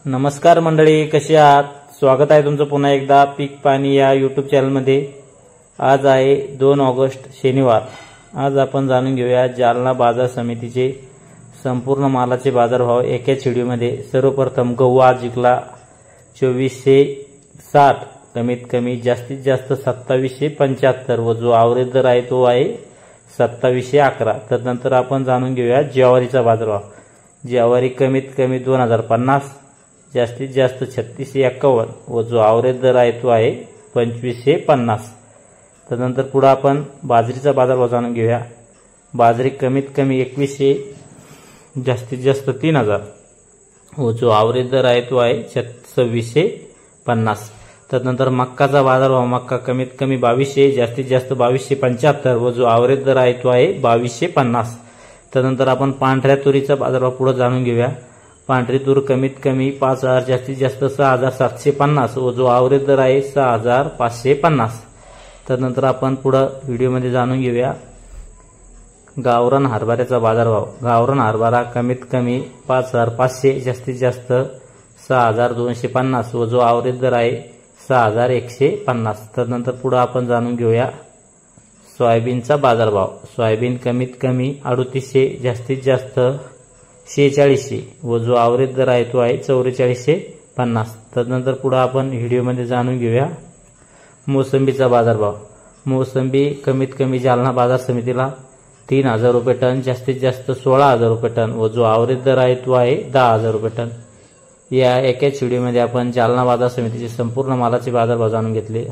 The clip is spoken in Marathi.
नमस्कार मंडळी, कसे आहात? स्वागत आहे तुमचं पुन्हा एकदा पीक पाणी या यूट्यूब चॅनलमध्ये। आज आहे 2 ऑगस्ट शनिवार। आज आपण जाणून घेऊया जालना बाजार समितीचे संपूर्ण मालाचे बाजारभाव एकाच व्हिडिओमध्ये। सर्वप्रथम गहू आज जिंकला 2460, कमीत कमी जास्तीत जास्त 2775 व जो ॲव्हरेज दर आहे तो आहे 2711। त्यानंतर आपण जाणून घेऊया ज्वारीचा बाजारभाव। ज्वारी कमीत कमी 2050, जास्तीत जास्त 3651 व जो ॲव्हरेज दर आहे तो आहे 2550। त्यानंतर पुढे आपण बाजरीचा बाजारभाव जाणून घेऊया। बाजरी कमीत कमी 2100, जास्तीत जास्त 3000 व जो ॲव्हरेज दर आहे तो आहे 2650। त्यानंतर मक्काचा बाजारभाव, मक्का कमीत कमी 2200, जास्तीत जास्त 2275 व जो ॲव्हरेज दर आहे तो आहे 2250। त्यानंतर आपण पांढऱ्या तुरीचा बाजारभाव पुढे जाणून घेऊया। पांढरी तूर कमीत कमी 5000, जास्तीत जास्त 6750 व जो ॲव्हरेज दर आहे 6550। त्यानंतर आपण पुढे व्हिडिओमध्ये जाणून घेऊया गावरान हरभऱ्याचा बाजारभाव। गावरान हरभरा कमीत कमी 5500, जास्तीत जास्त 6250 व जो ॲव्हरेज दर आहे 6150। त्यानंतर पुढे आपण जाणून घेऊया सोयाबीनचा बाजारभाव। सोयाबीन कमीत कमी 3800, जास्तीत जास्त 4600 व जो ॲव्हरेज दर आहे तो आहे 4450। त्यानंतर पुढे आपण व्हिडिओमध्ये जाणून घेऊया मोसंबीचा बाजारभाव। मोसंबी कमीत कमी जालना बाजार समितीला 3000 रुपये टन, जास्तीत जास्त 16000 रुपये टन व जो ॲव्हरेज दर आहे तो आहे 10000 रुपये टन। या एकाच व्हिडिओमध्ये आपण जालना बाजार समितीचे संपूर्ण मालाचे बाजारभाव जाणून घेतले।